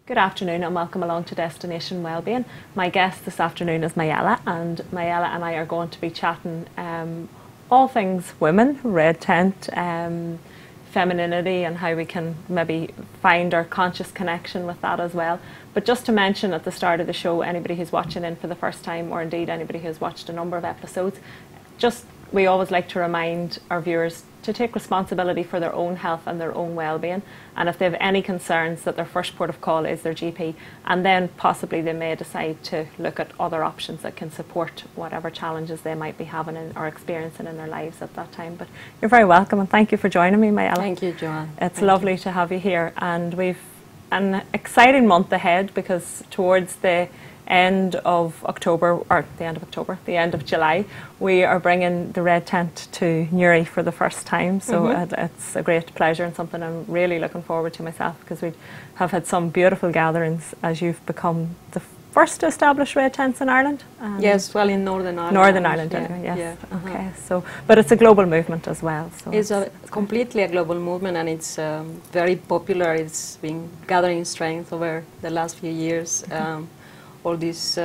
Good afternoon and welcome along to Destination Wellbeing. My guest this afternoon is Mayella, and Mayella and I are going to be chatting all things women, red tent, femininity, and how we can maybe find our conscious connection with that as well. But just to mention at the start of the show, anybody who's watching in for the first time, or indeed anybody who's watched a number of episodes, we always like to remind our viewers to take responsibility for their own health and their own well-being, and if they have any concerns, that their first port of call is their GP, and then possibly they may decide to look at other options that can support whatever challenges they might be having or experiencing in their lives at that time. But you're very welcome, and thank you for joining me, Mayella. Thank you, Joanne. It's lovely to have you here, and we've an exciting month ahead, because towards the end of October, or the end of July, we are bringing the Red Tent to Newry for the first time. So it's a great pleasure and something I'm really looking forward to myself, because we have had some beautiful gatherings, as you've become the first to establish Red Tents in Ireland. Yes, well, in Northern Ireland. Northern Ireland, anyway, yes. Yeah. Okay, so, but it's a global movement as well. So it's completely a global movement, and it's very popular. It's been gathering strength over the last few years. All this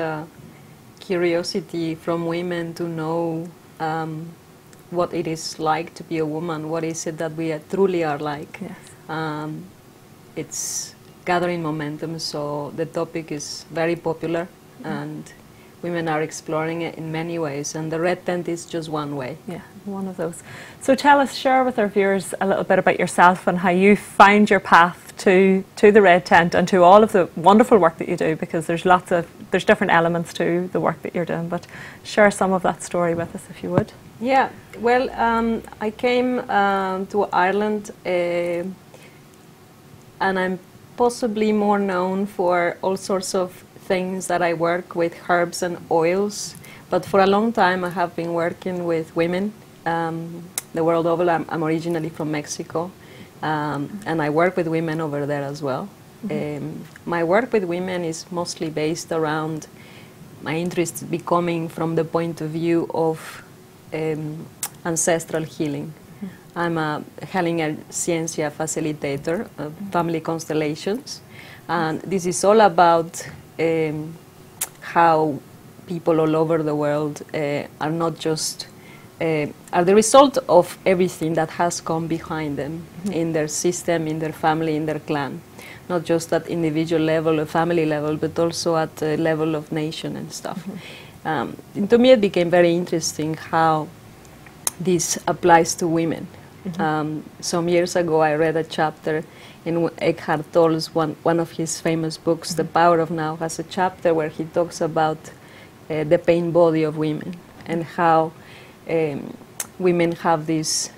curiosity from women to know what it is like to be a woman, what is it that we truly are like. Yes. It's gathering momentum, so the topic is very popular, and women are exploring it in many ways, and the Red Tent is just one way. Yeah, one of those. So share with our viewers a little bit about yourself and how you find your path to the Red Tent and to all of the wonderful work that you do, because there's different elements to the work that you're doing, but share some of that story with us if you would. Yeah, well, I came to Ireland and I'm possibly more known for all sorts of things that I work with, herbs and oils, but for a long time I have been working with women the world over. I'm originally from Mexico, and I work with women over there as well. My work with women is mostly based around my interest becoming from the point of view of ancestral healing. I'm a Hellinger Ciencia facilitator of family constellations, and this is all about how people all over the world are not just are the result of everything that has come behind them in their system, in their family, in their clan. Not just at individual level or family level, but also at the level of nation and stuff. And to me it became very interesting how this applies to women. Some years ago I read a chapter in Eckhart Tolle's one of his famous books, The Power of Now, has a chapter where he talks about the pain body of women, and how women have this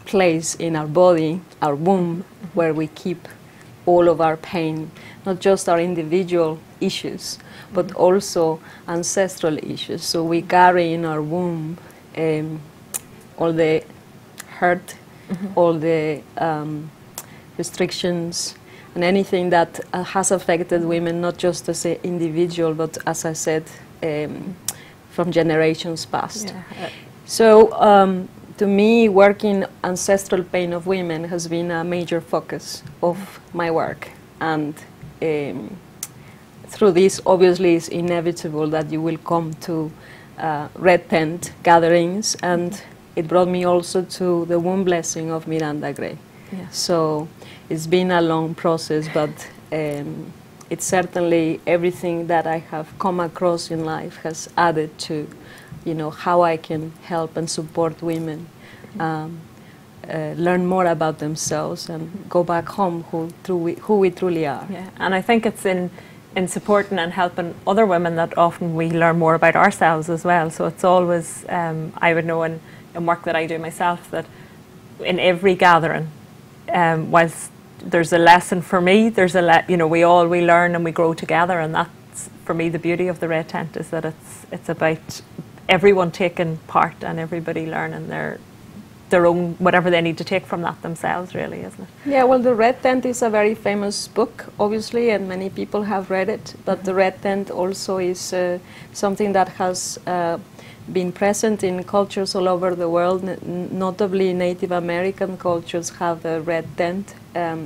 place in our body, our womb, where we keep all of our pain, not just our individual issues, but also ancestral issues. So we carry in our womb all the hurt, all the restrictions, and anything that has affected women, not just as an individual, but as I said, from generations past. Yeah. So to me, working ancestral pain of women has been a major focus of my work. And through this, obviously, it's inevitable that you will come to Red Tent gatherings, and it brought me also to the womb blessing of Miranda Gray. Yeah. So it's been a long process, but it's certainly everything that I have come across in life has added to, how I can help and support women learn more about themselves and go back home who we truly are. Yeah, and I think it's in supporting and helping other women that often we learn more about ourselves as well. So it's always, I would know in work that I do myself, that in every gathering, whilst there's a lesson for me, there's we learn and we grow together, and that's for me the beauty of the Red Tent, is that it's about everyone taking part and everybody learning their own, whatever they need to take from that themselves, really, isn't it? Yeah, well, the Red Tent is a very famous book, obviously, and many people have read it, but the Red Tent also is something that has been present in cultures all over the world, notably Native American cultures have a red tent,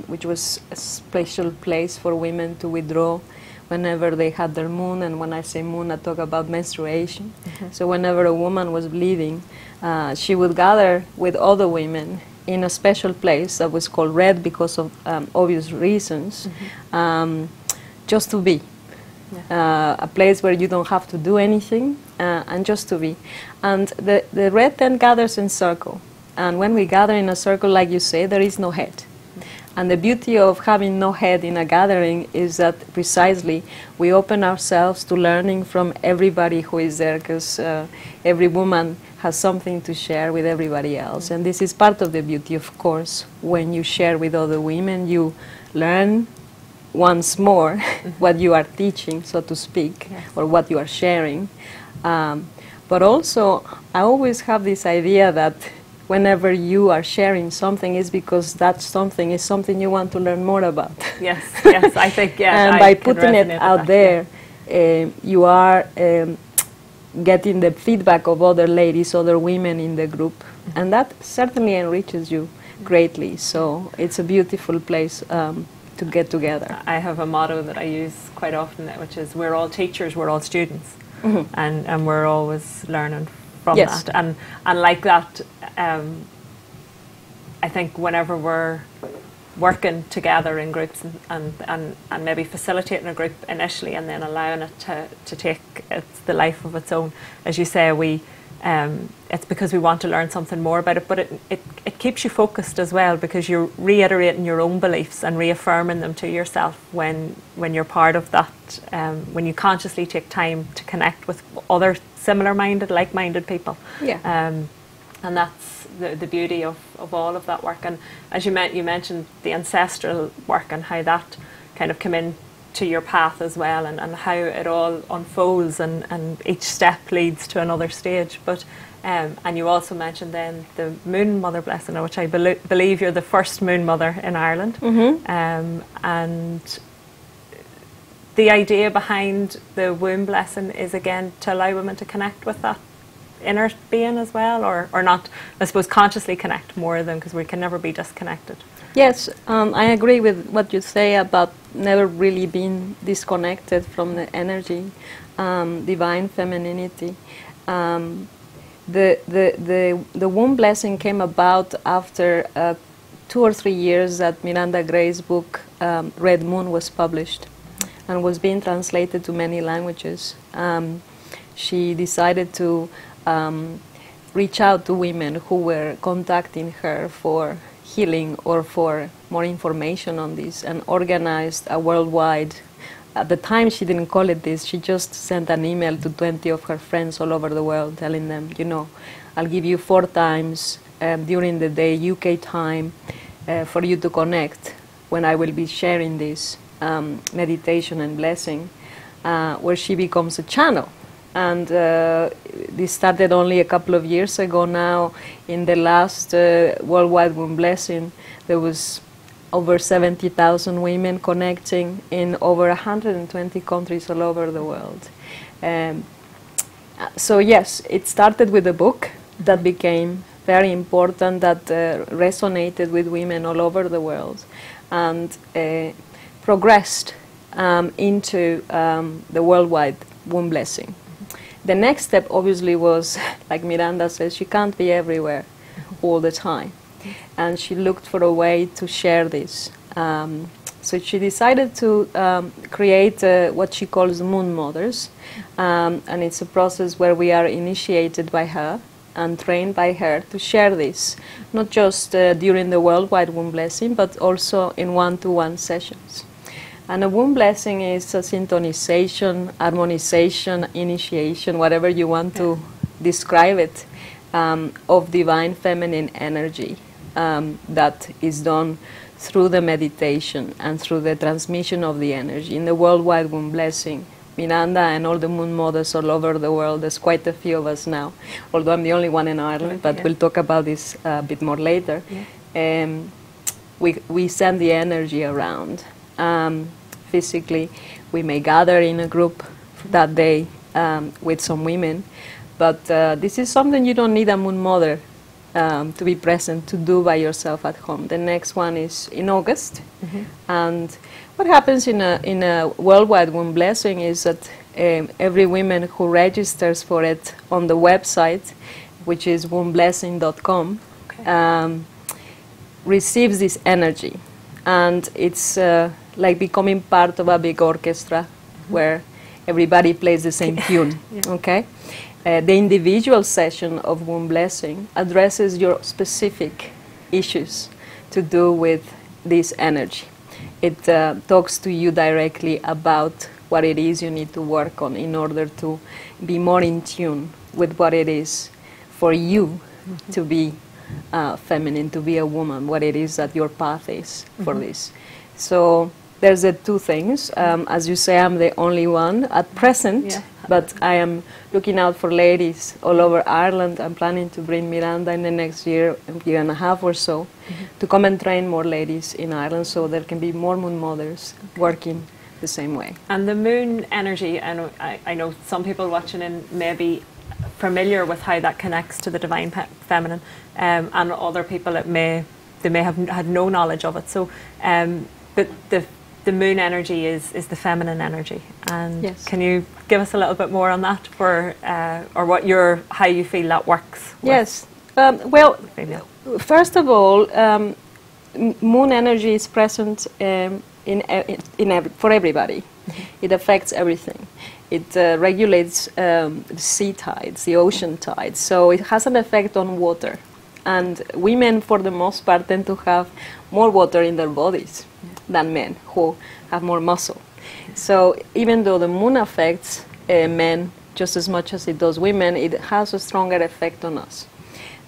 which was a special place for women to withdraw whenever they had their moon. And when I say moon, I talk about menstruation. So whenever a woman was bleeding, she would gather with other women in a special place that was called red because of obvious reasons, just to be. A place where you don't have to do anything, and just to be. And the red tent gathers in circle. And when we gather in a circle, like you say, there is no head. And the beauty of having no head in a gathering is that precisely we open ourselves to learning from everybody who is there, because every woman has something to share with everybody else. And this is part of the beauty, of course. When you share with other women, you learn once more what you are teaching, so to speak, or what you are sharing. But also, I always have this idea that whenever you are sharing something, is because that something is something you want to learn more about. Yes, yes, I think, yeah. And by putting it out there, you are getting the feedback of other ladies, other women in the group, and that certainly enriches you greatly. So it's a beautiful place to get together. I have a motto that I use quite often, which is, we're all teachers, we're all students, and we're always learning from that. And like that, I think whenever we're working together in groups and maybe facilitating a group initially and then allowing it to take the life of its own, as you say, it's because we want to learn something more about it, but it keeps you focused as well, because you're reiterating your own beliefs and reaffirming them to yourself when you're part of that, when you consciously take time to connect with other similar-minded, like-minded people. And that's the beauty of all of that work. And as you mentioned the ancestral work and how that kind of came in to your path as well, and how it all unfolds and each step leads to another stage. But and you also mentioned then the Moon Mother Blessing, which I believe you're the first Moon Mother in Ireland. And the idea behind the Womb Blessing is again to allow women to connect with that inner being as well, or not, I suppose, consciously connect more of them, because we can never be disconnected. Yes, I agree with what you say about never really being disconnected from the energy, divine femininity. The womb blessing came about after 2 or 3 years that Miranda Gray's book Red Moon was published and was being translated to many languages. She decided to reach out to women who were contacting her for healing or for more information on this, and organized a worldwide, at the time she didn't call it this, she just sent an email to 20 of her friends all over the world telling them, you know, I'll give you 4 times during the day UK time for you to connect when I will be sharing this meditation and blessing, where she becomes a channel. And this started only a couple of years ago now. In the last Worldwide Womb Blessing, there was over 70,000 women connecting in over 120 countries all over the world. So yes, it started with a book that became very important, that resonated with women all over the world, and progressed into the Worldwide Womb Blessing. The next step obviously was, like Miranda says, you can't be everywhere all the time. And she looked for a way to share this. So she decided to create what she calls Moon Mothers. And it's a process where we are initiated by her and trained by her to share this, not just during the Worldwide Womb Blessing, but also in one-to-one sessions. And a womb blessing is a syntonization, harmonization, initiation, whatever you want to describe it, of divine feminine energy that is done through the meditation and through the transmission of the energy. In the Worldwide Womb Blessing, Miranda and all the Moon Mothers all over the world, there's quite a few of us now, although I'm the only one in Ireland, but we'll talk about this a bit more later. We send the energy around. Physically, we may gather in a group that day with some women, But this is something you don't need a moon mother to be present to do by yourself at home. The next one is in August. And what happens in a worldwide womb blessing is that every woman who registers for it on the website, which is wombblessing.com, receives this energy. And it's like becoming part of a big orchestra where everybody plays the same tune. Okay? The individual session of Womb Blessing addresses your specific issues to do with this energy. It talks to you directly about what it is you need to work on in order to be more in tune with what it is for you to be feminine, to be a woman, what it is that your path is for this. So there's the two things. As you say, I'm the only one at present, but I am looking out for ladies all over Ireland. I'm planning to bring Miranda in the next year and a half or so, to come and train more ladies in Ireland so there can be more moon mothers working the same way. And the moon energy, I know some people watching in may be familiar with how that connects to the divine feminine, and other people they may have had no knowledge of it. So, but the moon energy is the feminine energy, and can you give us a little bit more on that, for or how you feel that works? Yes. Well, first of all, moon energy is present for everybody. It affects everything. It regulates the sea tides, the ocean tides, so it has an effect on water. And women, for the most part, tend to have more water in their bodies than men, who have more muscle. So even though the moon affects men just as much as it does women, it has a stronger effect on us.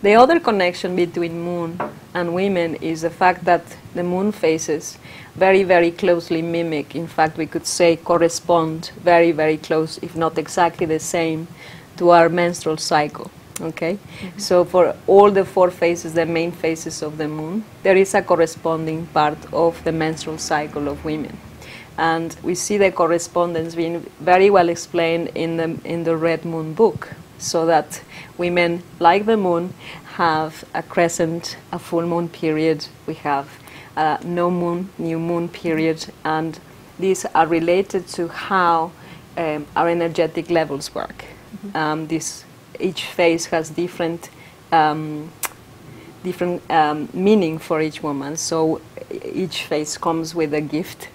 The other connection between moon and women is the fact that the moon phases very, very closely mimic, in fact we could say correspond very, very close, if not exactly the same, to our menstrual cycle. Okay, so for all the 4 phases, the main phases of the moon, there is a corresponding part of the menstrual cycle of women, and we see the correspondence being very well explained in the Red Moon book, so that women, like the moon, have a crescent, a full moon period. We have a no moon, new moon period, and these are related to how our energetic levels work. Each phase has different meaning for each woman. So each phase comes with a gift,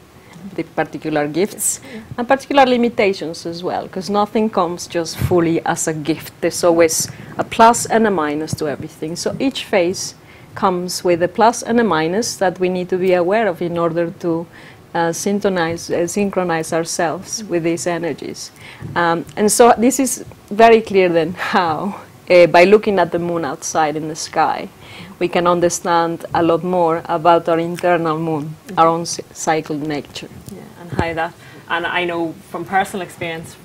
the particular gifts, and particular limitations as well, because nothing comes just fully as a gift. There's always a plus and a minus to everything. So each phase comes with a plus and a minus that we need to be aware of in order to synchronize ourselves with these energies. And so this is very clear then how, by looking at the moon outside in the sky, we can understand a lot more about our internal moon, our own cycle nature. Yeah, and how that, and I know from personal experience,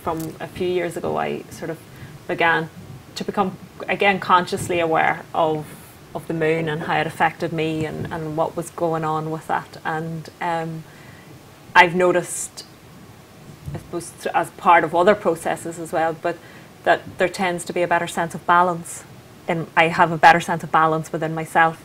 from a few years ago, I sort of began to become, again, consciously aware of the moon and how it affected me and what was going on with that. And I've noticed, I suppose, as part of other processes as well, but that there tends to be a better sense of balance. And I have a better sense of balance within myself,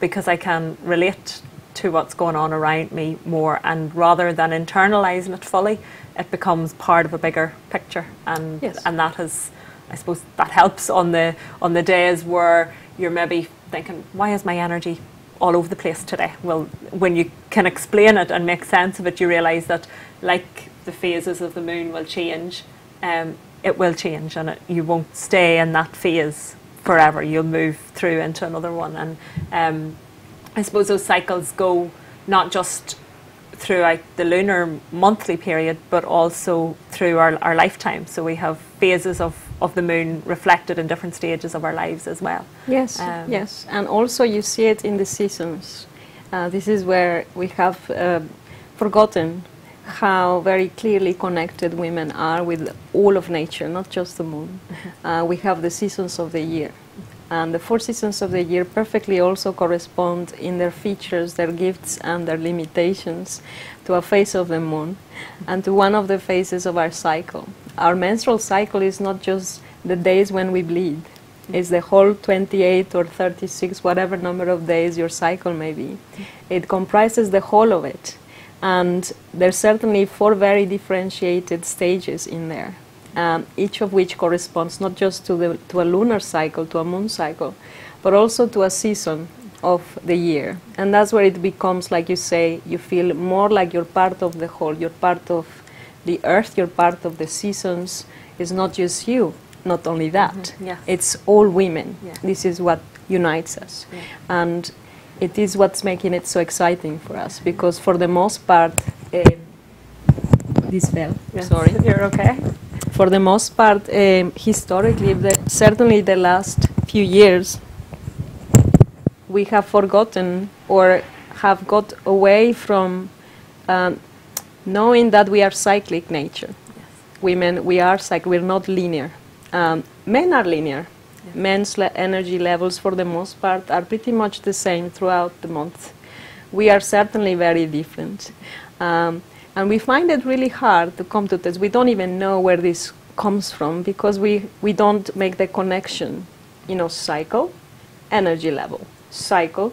because I can relate to what's going on around me more, and rather than internalising it fully, it becomes part of a bigger picture. And and that has, I suppose, that helps on the days where you're maybe thinking, why is my energy all over the place today? Well, when you can explain it and make sense of it, you realise that, like the phases of the moon will change, it will change, and you won't stay in that phase forever. You'll move through into another one. And I suppose those cycles go not just throughout the lunar monthly period, but also through our lifetime. So we have phases of the moon reflected in different stages of our lives as well. Yes, yes. And also you see it in the seasons. This is where we have forgotten how very clearly connected women are with all of nature, not just the moon. We have the seasons of the year. And the 4 seasons of the year perfectly also correspond in their features, their gifts and their limitations to a phase of the moon and to one of the phases of our cycle. our menstrual cycle is not just the days when we bleed. It's the whole 28 or 36, whatever number of days your cycle may be. It comprises the whole of it. And there's certainly 4 very differentiated stages in there, each of which corresponds not just to a lunar cycle, to a moon cycle, but also to a season of the year. And that's where it becomes, like you say, you feel more like you're part of the whole. You're part of the earth, you're part of the seasons. It's not just you. Not only that, yes. it's all women. Yeah. This is what unites us. Yeah. And it is what's making it so exciting for us, because for the most part, this fell, Yes. sorry. You're okay. For the most part, historically, certainly the last few years, we have forgotten or have got away from knowing that we are cyclic nature. Yes. Women, we are cyclic, we're not linear. Men are linear. Yeah. Men's energy levels, for the most part, are pretty much the same throughout the month. We are certainly very different. And we find it really hard to come to this. We don't even know where this comes from, because we don't make the connection. You know, cycle, energy level, cycle,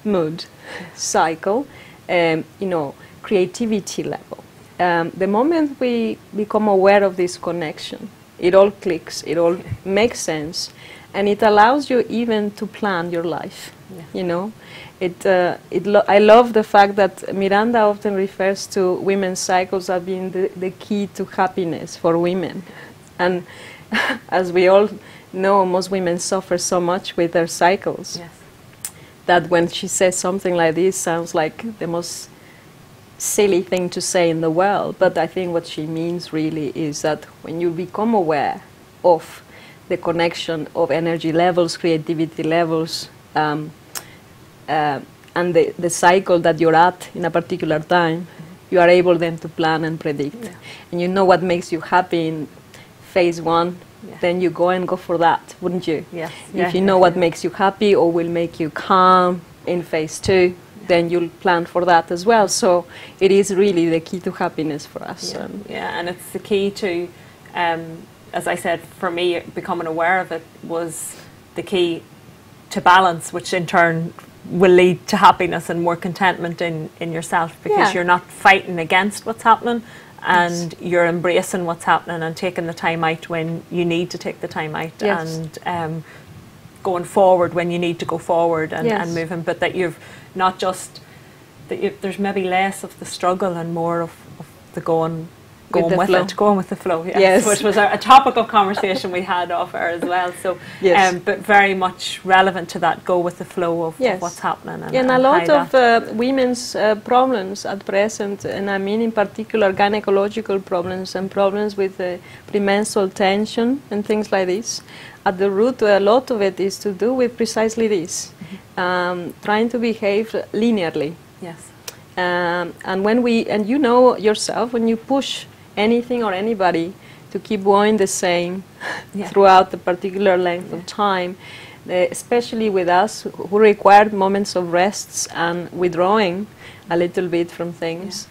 mood, cycle, you know, creativity level. The moment we become aware of this connection, it all clicks, it all makes sense, and it allows you even to plan your life. Yeah. You know, I love the fact that Miranda often refers to women's cycles as being the key to happiness for women. And as we all know, most women suffer so much with their cycles. Yes. That when she says something like this, sounds like the most silly thing to say in the world, but I think what she means really is that when you become aware of the connection of energy levels, creativity levels, and the cycle that you're at in a particular time, you are able then to plan and predict. Yeah. And you know what makes you happy in phase 1, then you go for that, wouldn't you? Yes. If you know what makes you happy or will make you calm in phase 2, then you'll plan for that as well. So it is really the key to happiness for us. Yeah, and it's the key to, as I said, for me, becoming aware of it was the key to balance, which in turn will lead to happiness and more contentment in yourself, because you're not fighting against what's happening, and you're embracing what's happening and taking the time out when you need to take the time out, and going forward when you need to go forward, and moving, but that you've not just that there's maybe less of the struggle and more of the going with the flow. Yes. Which was a topical conversation we had off air as well. So, but very much relevant to that, go with the flow of what's happening. And a lot of women's problems at present, and I mean in particular gynecological problems and problems with premenstrual tension and things like this. At the root, a lot of it is to do with precisely this, trying to behave linearly. Yes. And when you know yourself, when you push anything or anybody to keep going the same throughout a particular length of time, especially with us who require moments of rests and withdrawing a little bit from things,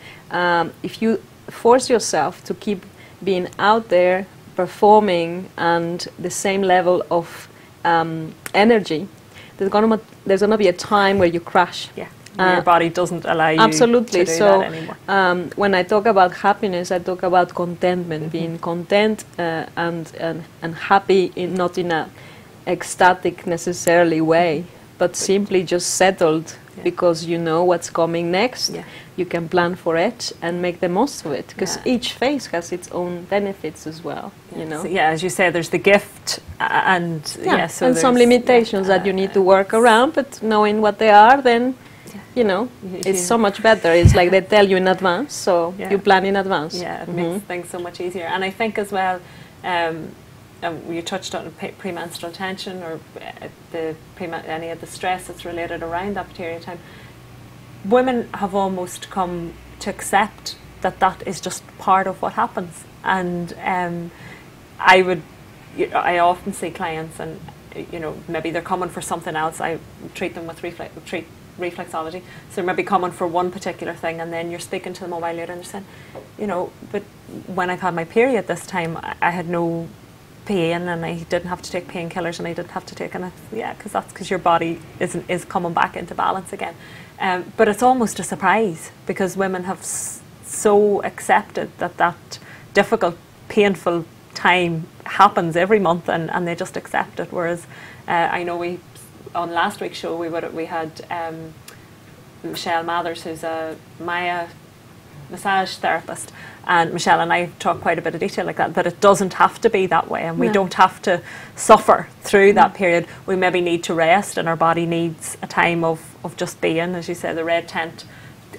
if you force yourself to keep being out there, performing, and the same level of energy, there's going to be a time where you crash. Yeah. Your body doesn't allow you to do that anymore. When I talk about happiness, I talk about contentment, being content and happy, not in a ecstatic necessarily way, but simply just settled because you know what's coming next. Yeah. You can plan for it and make the most of it, because each phase has its own benefits as well. You know. So, as you say, there's the gift and so and some limitations that you need to work around, but knowing what they are, then. You know, it's so much better. It's like they tell you in advance, so you plan in advance. Yeah, it makes things so much easier. And I think as well, you touched on premenstrual tension or any of the stress that's related around that period of time. Women have almost come to accept that is just part of what happens. And I often see clients, and maybe they're coming for something else. I treat them with reflexology, so maybe coming for one particular thing, and then you're speaking to them a while later and they're saying, you know, but when I've had my period this time, I had no pain and I didn't have to take painkillers and I didn't have to take anything. Yeah, because that's because your body is coming back into balance again. But it's almost a surprise because women have so accepted that difficult, painful time happens every month, and they just accept it. Whereas I know on last week's show we had Michelle Mathers, who's a Maya massage therapist, and Michelle and I talk quite a bit of detail like that it doesn't have to be that way, and we don't have to suffer through that period. We maybe need to rest, and our body needs a time of just being. As you say, the red tent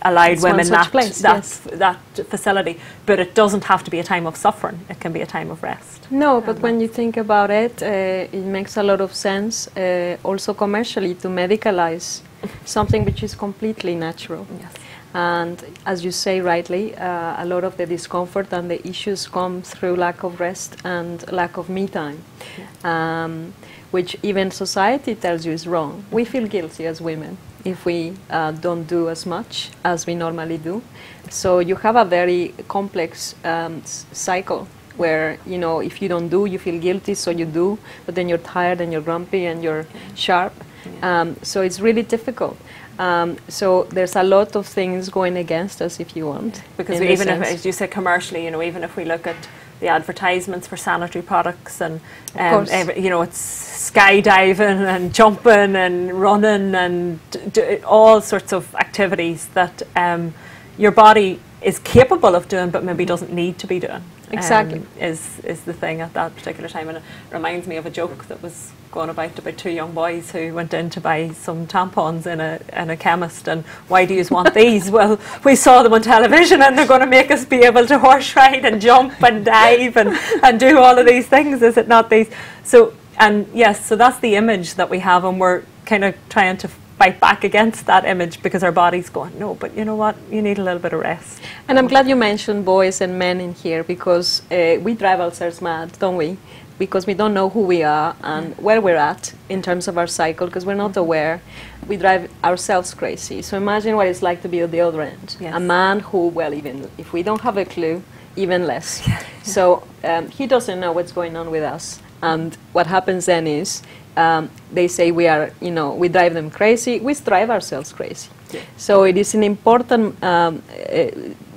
allowed women that facility, but it doesn't have to be a time of suffering. It can be a time of rest. No, but when you think about it, it makes a lot of sense also commercially to medicalize something which is completely natural. Yes. And as you say rightly, a lot of the discomfort and the issues come through lack of rest and lack of me time, which even society tells you is wrong. We feel guilty as women if we don't do as much as we normally do. So you have a very complex cycle where, you know, if you don't do, you feel guilty, so you do, but then you're tired and you're grumpy and you're sharp. So it's really difficult. So there's a lot of things going against us, if you want. Because even if, as you say, commercially, you know, even if we look at the advertisements for sanitary products and, you know, it's skydiving and jumping and running and all sorts of activities that your body is capable of doing but maybe doesn't need to be doing. Exactly. Is the thing at that particular time. And it reminds me of a joke that was going about two young boys who went in to buy some tampons in a chemist, and why do you want these? Well, we saw them on television and they're going to make us be able to horse ride and jump and dive and do all of these things, is it not these? So, and yes, so that's the image that we have, and we're kind of trying to fight back against that image because our body's going, no, but you know what, you need a little bit of rest. And I'm glad you mentioned boys and men in here, because we drive ourselves mad, don't we? Because we don't know who we are and where we're at in terms of our cycle, because we're not aware. We drive ourselves crazy. So imagine what it's like to be at the other end. Yes. A man who, well, even if we don't have a clue, even less. So he doesn't know what's going on with us. And what happens then is they say we are, you know, we drive them crazy. We drive ourselves crazy. Yeah. So it is an important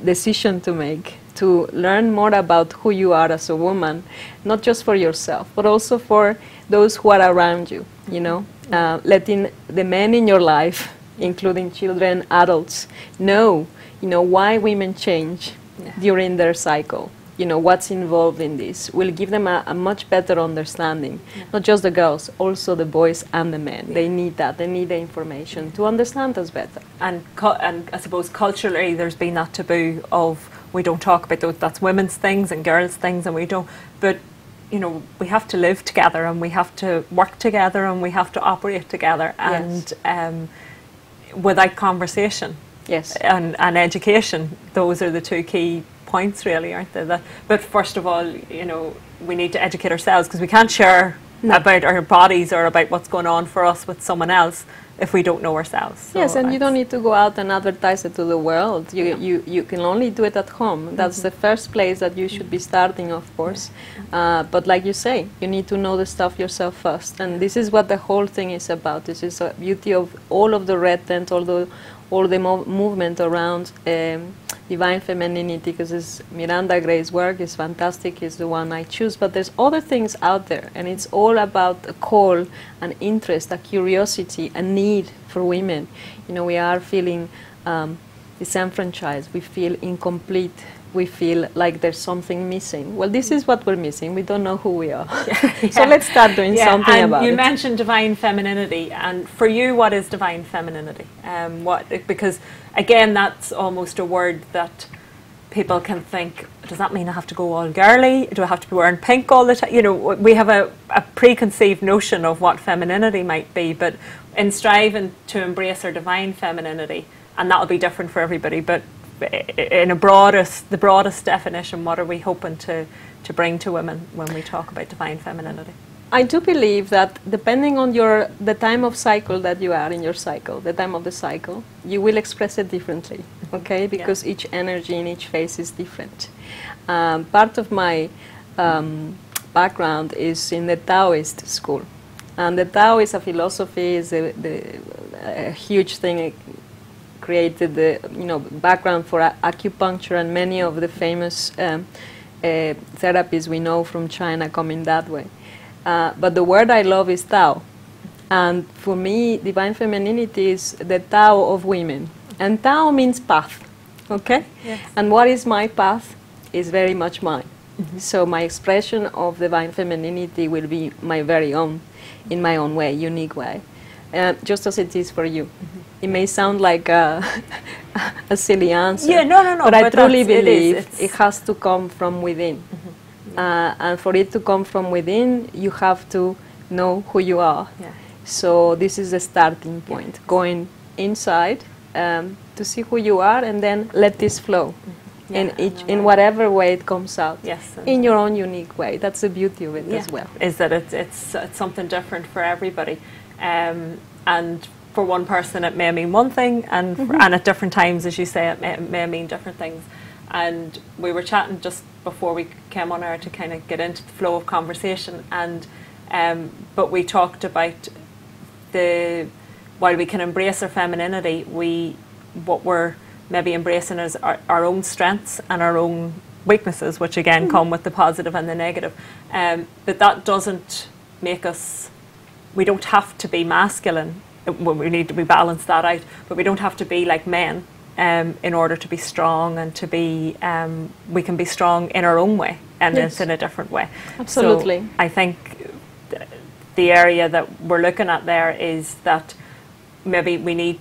decision to make, to learn more about who you are as a woman, not just for yourself, but also for those who are around you, you know, letting the men in your life, including children, adults, know, you know, why women change during their cycle. You know, what's involved in this will give them a much better understanding. Not just the girls, also the boys and the men. They need that. They need the information to understand us better. And I suppose culturally there's been that taboo of we don't talk about those, that's women's things and girls' things, and we don't. But, you know, we have to live together and we have to work together and we have to operate together. And without conversation and education, those are the two key points, really, aren't they? But first of all, you know, we need to educate ourselves, because we can't share about our bodies or about what's going on for us with someone else if we don't know ourselves. So yes, and you don't need to go out and advertise it to the world. You can only do it at home. That's the first place that you should be starting, of course. But like you say, you need to know the stuff yourself first. And this is what the whole thing is about. This is the beauty of all of the red tent, all the movement around divine femininity, because Miranda Gray's work is fantastic, is the one I choose, but there's other things out there, and it's all about a call, an interest, a curiosity, a need for women. You know, we are feeling disenfranchised, we feel incomplete, we feel like there's something missing. Well, this is what we're missing. We don't know who we are. So let's start doing something about it. You mentioned divine femininity, and for you, what is divine femininity? Because again, that's almost a word that people can think, does that mean I have to go all girly? Do I have to be wearing pink all the time? You know, we have a preconceived notion of what femininity might be, but in striving to embrace our divine femininity, and that'll be different for everybody, but in the broadest definition, what are we hoping to bring to women when we talk about divine femininity? I do believe that depending on the time of cycle that you are in your cycle, the time of the cycle, you will express it differently, okay? Because each energy in each phase is different. Part of my background is in the Taoist school. And the Tao is a philosophy, is a huge thing. It created the background for acupuncture, and many of the famous therapies we know from China come in that way. But the word I love is Tao. And for me, divine femininity is the Tao of women. And Tao means path, okay? Yes. And what is my path is very much mine. So my expression of divine femininity will be my very own, in my own way, unique way, just as it is for you. It may sound like a silly answer. Yeah, no. But I truly believe it has to come from within. And for it to come from within, you have to know who you are. Yeah. So this is the starting point, going inside to see who you are, and then let this flow. In whatever way it comes out, in your own unique way. That's the beauty of it as well. Is that it's something different for everybody, and for one person it may mean one thing, and at different times, as you say, it may mean different things. And we were chatting just before we came on air to kind of get into the flow of conversation, and but we talked about while we can embrace our femininity, what we're maybe embracing is our own strengths and our own weaknesses, which again come with the positive and the negative. But that doesn't make us, we don't have to be masculine. We need to balance that out, but we don't have to be like men in order to be strong, and to be, we can be strong in our own way, and it's in a different way. Absolutely. So I think the area that we're looking at there is that maybe we need,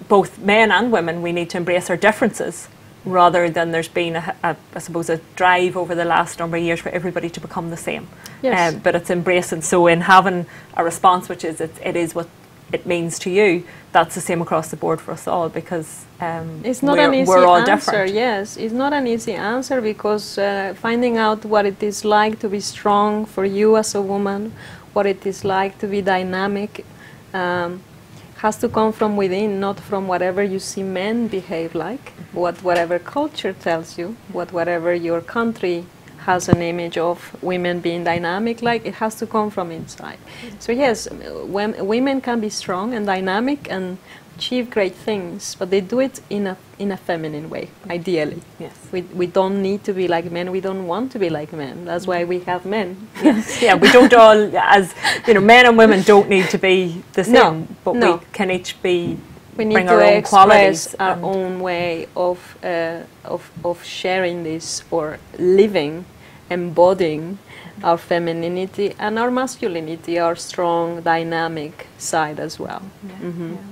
both men and women, we need to embrace our differences, rather than there's been I suppose a drive over the last number of years for everybody to become the same. Yes. But it's embracing. So in having a response which is it is what it means to you, that's the same across the board for us all, because it's not an easy we're all answer. different. Yes, it's not an easy answer, because finding out what it is like to be strong for you as a woman, what it is like to be dynamic, has to come from within, not from whatever you see men behave like, whatever culture tells you, whatever your country has an image of women being dynamic like. It has to come from inside. So yes, women can be strong and dynamic and achieve great things, but they do it in a feminine way, ideally. Yes. We don't need to be like men. We don't want to be like men. That's why we have men. Yes. Yeah, we don't all, as men and women don't need to be the same, but we can each be. We need bring to our own express qualities, our own way of sharing this, or living, embodying our femininity and our masculinity, our strong, dynamic side as well.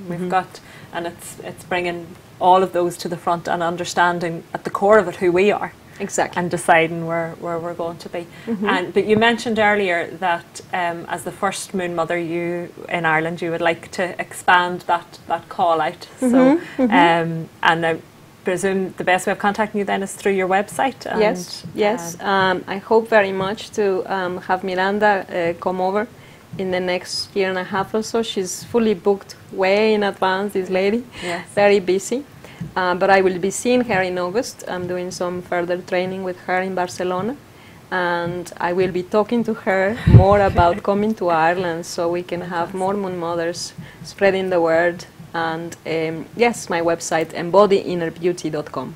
We've got, and it's bringing all of those to the front, and understanding at the core of it who we are. Exactly. And deciding where we're going to be. But you mentioned earlier that as the first moon mother in Ireland, you would like to expand that call out. So and I presume the best way of contacting you then is through your website. And, yes. I hope very much to have Miranda come over in the next year and a half or so. She's fully booked way in advance, this lady. Yes. Very busy. But I will be seeing her in August. I'm doing some further training with her in Barcelona. And I will be talking to her more about coming to Ireland, so we can have more moon mothers spreading the word. And yes, my website, embodyinnerbeauty.com.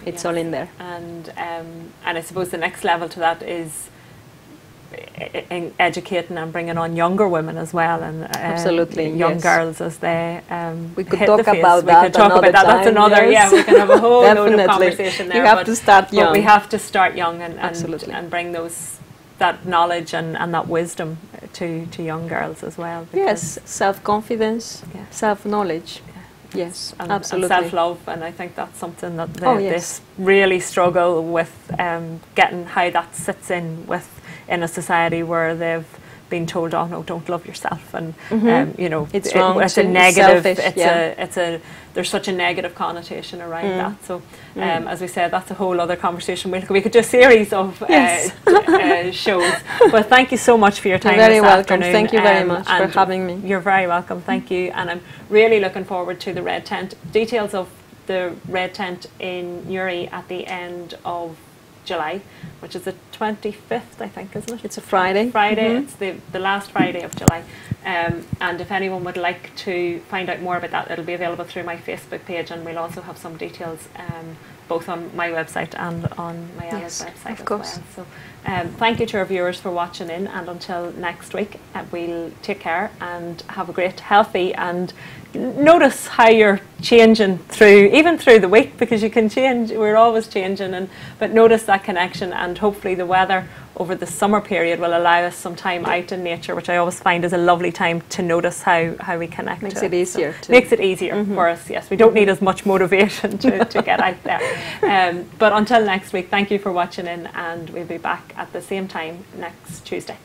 It's all in there. And I suppose the next level to that is in educating and bringing on younger women as well, and absolutely young girls as they we could talk about that. We could talk about that. That's another. Yes. Yeah, we can have a whole load of conversation there. You have to start young. But we have to start young and bring that knowledge and that wisdom to young girls as well. Yes, self-confidence, self-knowledge. Yes, and absolutely. And self-love, and I think that's something that they really struggle with, getting how that sits in a society where they've been told, oh no, don't love yourself, and you know, It's wrong, it's a it's negative, selfish, there's such a negative connotation around that. So as we said, that's a whole other conversation. We could do a series of shows. But thank you so much for your time. You're very this welcome. afternoon. Thank you very much for having me. You're very welcome. Thank you. And I'm really looking forward to the Red Tent. Details of the Red Tent in Newry at the end of July, which is the 25th, I think, isn't it? It's a Friday. It's the last Friday of July. And if anyone would like to find out more about that, it'll be available through my Facebook page, and we'll also have some details both on my website and on Mayella's website as well. So thank you to our viewers for watching in, and until next week, we'll take care and have a great, healthy, and notice how you're changing even through the week, because you can change, we're always changing, but notice that connection, and hopefully the weather over the summer period will allow us some time out in nature, which I always find is a lovely time to notice how we connect. Makes it easier. Makes it easier for us, yes. We don't need as much motivation to get out there. But until next week, thank you for watching in, and we'll be back at the same time next Tuesday.